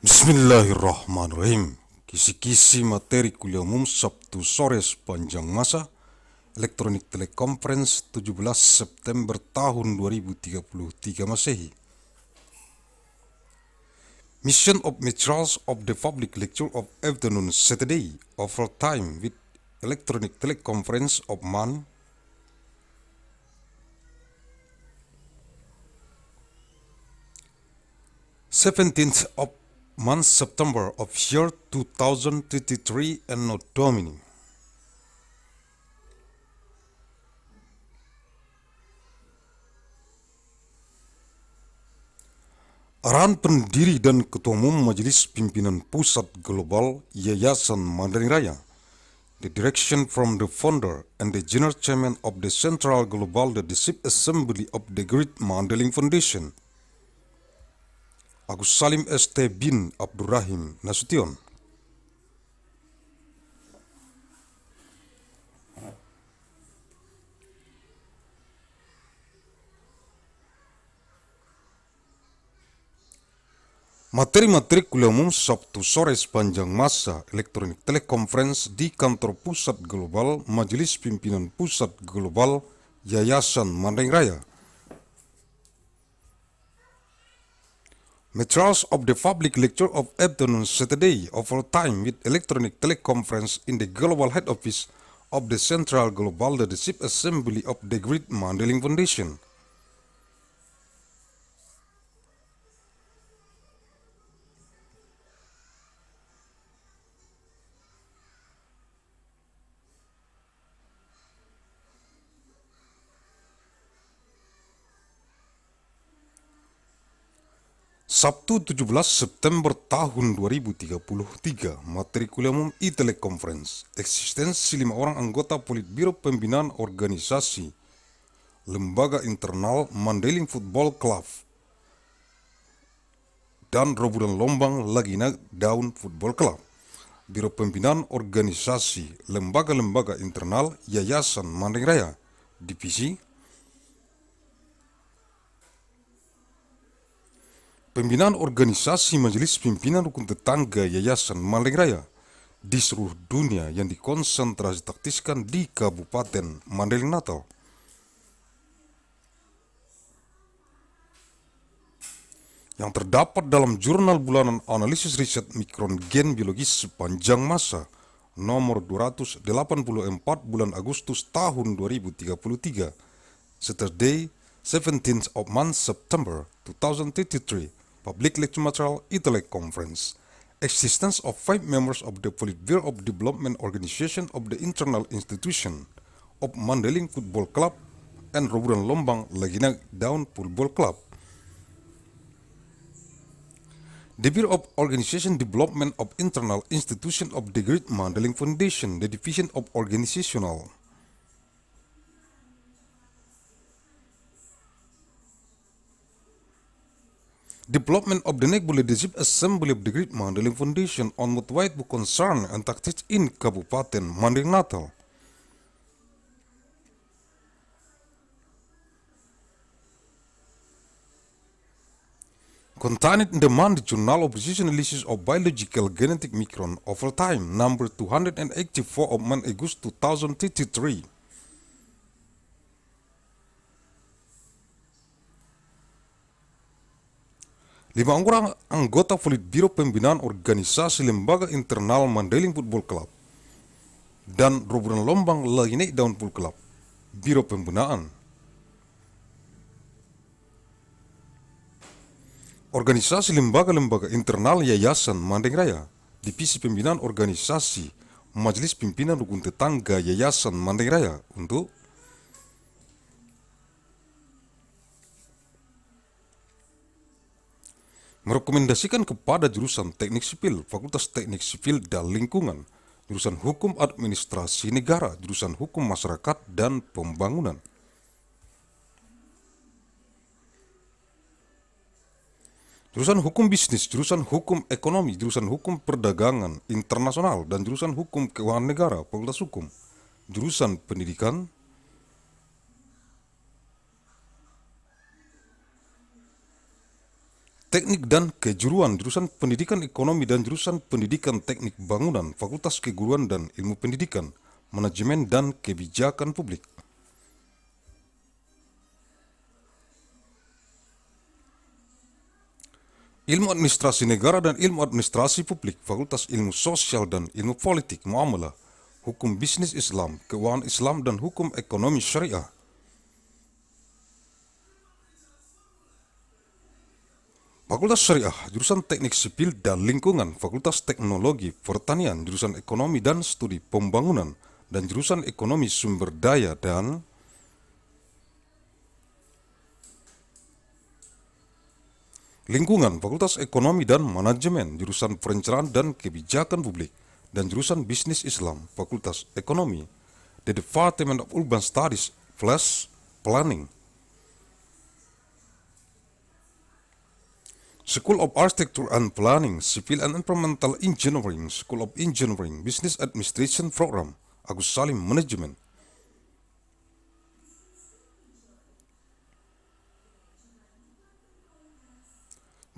Bismillahirrahmanirrahim. Kisi-kisi materi kuliah umum Sabtu sore sepanjang masa elektronik teleconference 17 September tahun 2033 Masehi. Mission of materials of the public lecture of afternoon Saturday over time with electronic teleconference of MAN 17th of month September of year 2033 ANNO DOMINI. Arahan Pendiri dan Ketua Umum Majelis Pimpinan Pusat Global Yayasan Mandailing Raya. The direction from the founder and the general chairman of the Central Global Leadership Assembly of the Great Mandailing Foundation. Agussalim ST bin Abdur Rahim Nasution. Materi-materi kuliah umum Sabtu sore sepanjang masa elektronik teleconference di kantor Pusat Global Majelis Pimpinan Pusat Global Yayasan Mandailing Raya. Materials of the public lecture of afternoon Saturday over time with electronic teleconference in the global head office of the Central Global Leadership Assembly of the Great Mandailing Foundation. Sabtu 17 September tahun 2033, materi kuliah umum e-teleconference, eksistensi 5 orang anggota Politbiro Pembinaan Organisasi Lembaga Internal Mandailing Football Club dan Roburan Lombang Lagina Daun Football Club. Biro Pembinaan Organisasi Lembaga-Lembaga Internal Yayasan Mandailing Raya, Divisi Pembinaan Organisasi Majelis Pimpinan Rukun Tetangga Yayasan Mandailing Raya di seluruh dunia yang dikonsentrasi taktiskan di Kabupaten Mandailing Natal. Yang terdapat dalam jurnal bulanan analisis riset mikron gen biologis sepanjang masa nomor 284 bulan Agustus tahun 2033, Saturday 17th of month September 2033. Public lecture material e-teleconference. Existence of 5 members of the Politburo of Development Organization of the Internal Institution of Mandailing Football Club and Roburan Lombang Lagina Daun Football Club. The Bureau of Organization Development of Internal Institution of the Great Mandailing Foundation, the Division of Organizational Development of the National Leadership Assembly of the Great Mandailing Foundation on worldwide concern and tactics in Kabupaten Mandailing Natal. Contained in the Monday Journal of Precision Analysis of Biological Genetic Micron over time, number 284 of month August 2033. Lima orang anggota Politbiro Pembinaan Organisasi Lembaga Internal Mandailing Football Club dan Roburan Lombang Lagina Daun Football Club, Biro Pembinaan. Organisasi Lembaga-Lembaga Internal Yayasan Mandailing Raya, Divisi Pembinaan Organisasi Majelis Pimpinan Rukun Tetangga Yayasan Mandailing Raya untuk merekomendasikan kepada jurusan Teknik Sipil, Fakultas Teknik Sipil dan Lingkungan, jurusan Hukum Administrasi Negara, jurusan Hukum Masyarakat dan Pembangunan, jurusan Hukum Bisnis, jurusan Hukum Ekonomi, jurusan Hukum Perdagangan Internasional, dan jurusan Hukum Keuangan Negara, Fakultas Hukum, jurusan Pendidikan, Teknik dan Kejuruan, jurusan Pendidikan Ekonomi dan jurusan Pendidikan Teknik Bangunan, Fakultas Keguruan dan Ilmu Pendidikan, Manajemen dan Kebijakan Publik. Ilmu Administrasi Negara dan Ilmu Administrasi Publik, Fakultas Ilmu Sosial dan Ilmu Politik Muamalah, Hukum Bisnis Islam, Keuangan Islam dan Hukum Ekonomi Syariah. Fakultas Syariah, jurusan Teknik Sipil dan Lingkungan, Fakultas Teknologi Pertanian, jurusan Ekonomi dan Studi Pembangunan, dan jurusan Ekonomi Sumber Daya dan Lingkungan, Fakultas Ekonomi dan Manajemen, jurusan Perencanaan dan Kebijakan Publik, dan jurusan Bisnis Islam, Fakultas Ekonomi, the Department of Urban Studies / Planning. School of Architecture and Planning, Civil and Environmental Engineering, School of Engineering, Business Administration Program, Agussalim Management.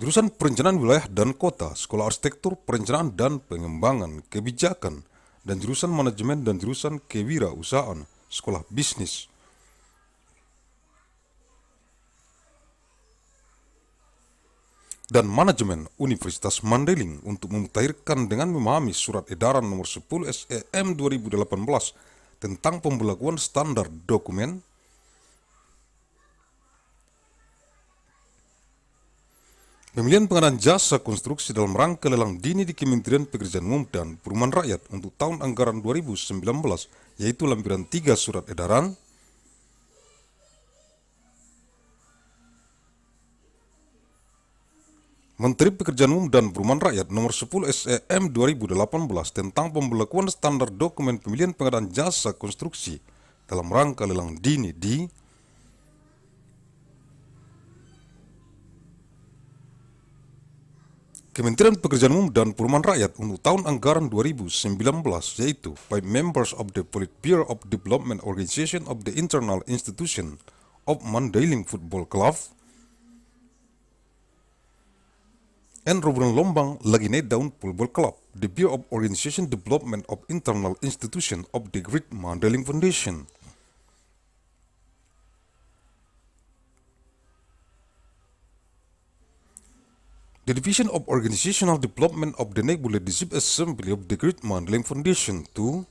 Jurusan Perencanaan Wilayah dan Kota, Sekolah Arsitektur, Perencanaan dan Pengembangan Kebijakan, dan jurusan Manajemen dan jurusan Kewirausahaan, Sekolah Bisnis. Dan Manajemen Universitas Mandailing untuk memutahirkan dengan memahami Surat Edaran Nomor 10 SEM 2018 tentang pembelakuan standar dokumen pemilihan pengadaan jasa konstruksi dalam rangka lelang dini di Kementerian Pekerjaan Umum dan Perumahan Rakyat untuk tahun anggaran 2019, yaitu lampiran 3 Surat Edaran Menteri Pekerjaan Umum dan Perumahan Rakyat Nomor 10 SEM 2018 tentang pembelakuan standar dokumen pemilihan pengadaan jasa konstruksi dalam rangka lelang dini di Kementerian Pekerjaan Umum dan Perumahan Rakyat untuk tahun anggaran 2019, yaitu by members of the Politburo of Development Organization of the Internal Institution of Mandailing Football Club and Ruben Lombang Lagine Daun Football Club, the Bureau of Organization Development of Internal Institution of the Great Mandailing Foundation. The Division of Organizational Development of the Neighborhood Leadership Assembly of the Great Mandailing Foundation to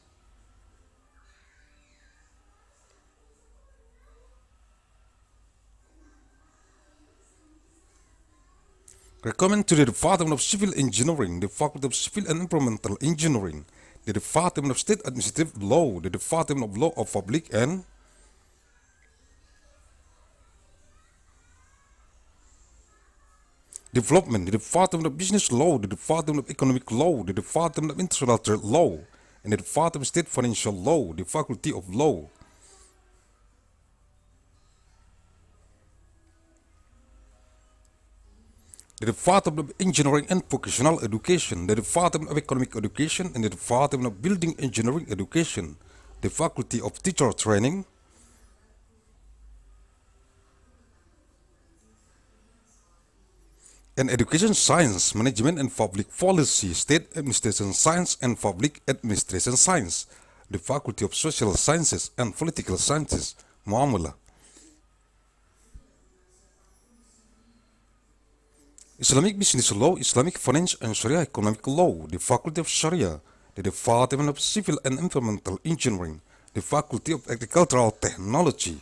recommend to the Department of Civil Engineering, the Faculty of Civil and Environmental Engineering, the Department of State Administrative Law, the Department of Law of Public and Development, the Department of Business Law, the Department of Economic Law, the Department of International Trade Law, and the Department of State Financial Law, the Faculty of Law. The Department of Engineering and Vocational Education, the Department of Economic Education, and the Department of Building Engineering Education, the Faculty of Teacher Training, and Education Science, Management and Public Policy, State Administration Science and Public Administration Science, the Faculty of Social Sciences and Political Sciences, Muamalah. Islamic Business Law, Islamic Finance and Sharia Economic Law, the Faculty of Sharia, the Department of Civil and Environmental Engineering, the Faculty of Agricultural Technology,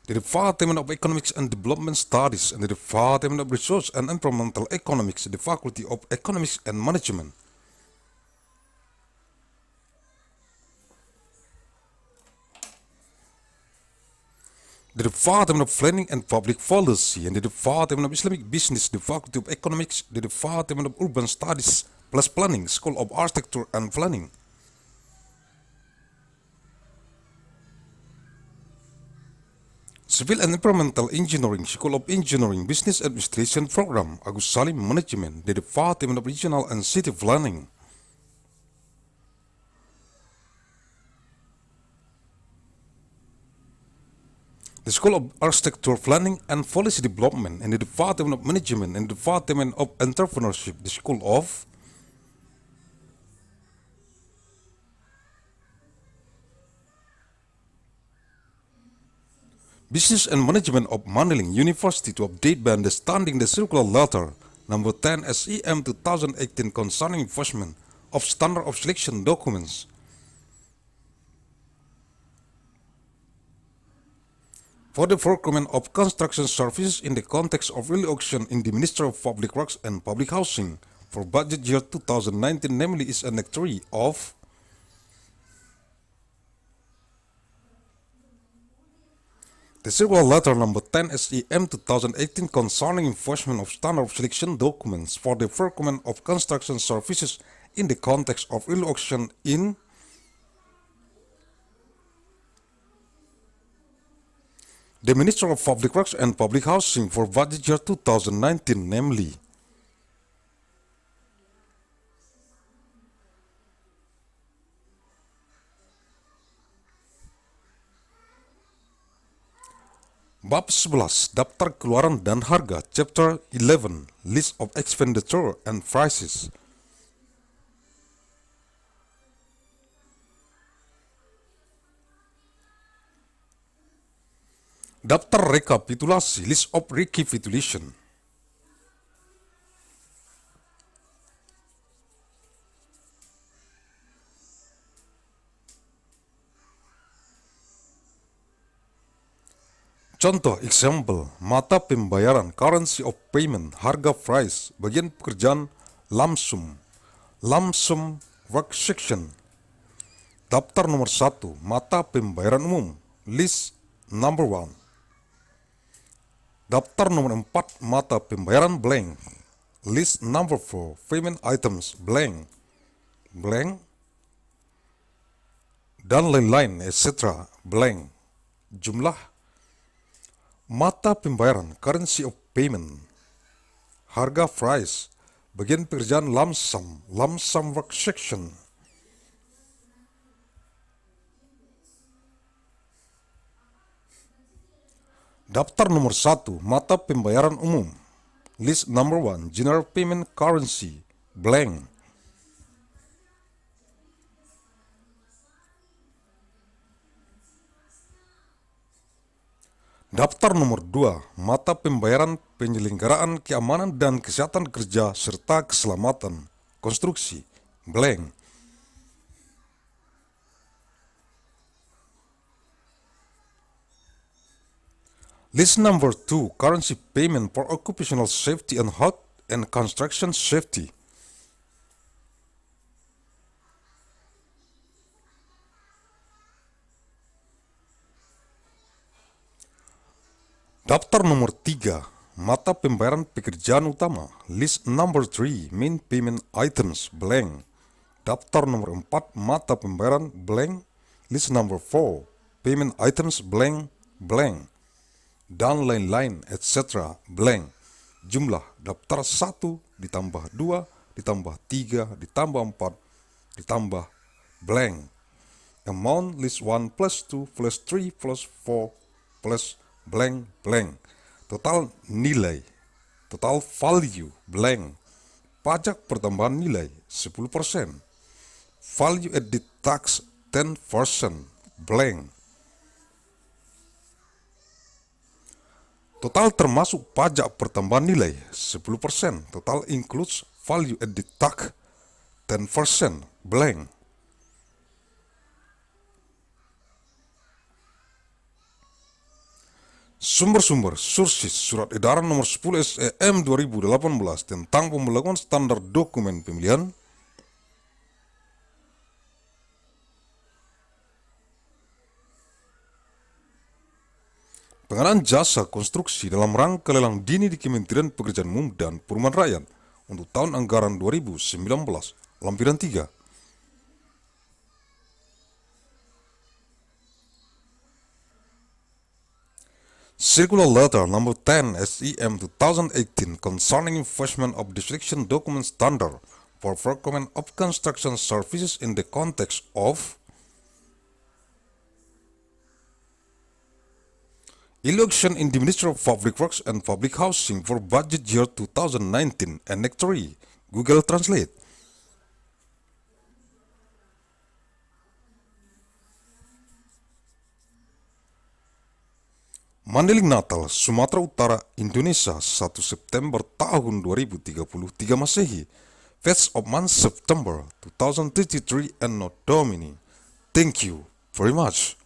the Department of Economics and Development Studies, and the Department of Resource and Environmental Economics, the Faculty of Economics and Management. The Department of Planning and Public Policy, and the Department of Islamic Business, the Faculty of Economics, the Department of Urban Studies plus Planning, School of Architecture and Planning. Civil and Environmental Engineering, School of Engineering, Business Administration Program, Agussalim Management, the Department of Regional and City Planning. The School of Architecture Planning and Policy Development and the Department of Management and the Department of Entrepreneurship, the School of Business and Management of Mandailing University to update by understanding the circular letter number 10 SEM 2018 concerning enforcement of standard of selection documents. For the procurement of construction services in the context of early auction in the Ministry of Public Works and Public Housing for budget year 2019, namely is Annex 3 of the circular letter number 10 SEM 2018 concerning enforcement of standard of selection documents for the procurement of construction services in the context of early auction in the Ministry of Public Works and Public Housing for budget year 2019, namely Bab 11 Daftar Keluaran dan Harga Chapter 11 List of Expenditure and Prices. Daftar rekapitulasi List of Recapitulation. Contoh, example, mata pembayaran, currency of payment, harga price, bagian pekerjaan, lump sum work section. Daftar nomor 1, mata pembayaran umum, list number 1. Daftar nomor 4, mata pembayaran blank, list number 4, payment items blank, dan lain-lain, etc. blank. Jumlah mata pembayaran, currency of payment, harga price, bagian pekerjaan lump sum work section. Daftar nomor 1, mata pembayaran umum, list number 1, general payment currency, blank. Daftar nomor 2, mata pembayaran penyelenggaraan keamanan dan kesehatan kerja serta keselamatan konstruksi, blank. List number 2, currency payment for occupational safety and health and construction safety. Daftar nomor 3, mata pembayaran pekerjaan utama, list number 3, main payment items, blank. Daftar nomor 4, mata pembayaran blank, list number 4, payment items blank, dan lain-lain, etc. blank. Jumlah daftar 1 ditambah 2 ditambah 3 ditambah 4 ditambah blank. Amount list 1 plus 2 plus 3 plus 4 plus blank. Total nilai, total value blank. Pajak pertambahan nilai 10%. Value added tax 10% blank. Total termasuk pajak pertambahan nilai 10%. Total includes value added tax 10% blank. Sumber-sumber sources Surat Edaran nomor 10 SEM 2018 tentang pembelakuan standar dokumen pemilihan, pengadaan jasa konstruksi dalam rangka lelang dini di Kementerian Pekerjaan Umum dan Perumahan Rakyat untuk tahun anggaran 2019, lampiran 3. Circular Letter number 10 SEM 2018 concerning enforcement of the selection document standard for procurement of construction services in the context of Election in the Ministry of Public Works and Public Housing for budget year 2019 and Act 3. Google Translate. Mandailing Natal, Sumatera Utara, Indonesia, 1 September tahun 2033 Masehi. 1st of month September 2033 Anno Domini. Thank you very much.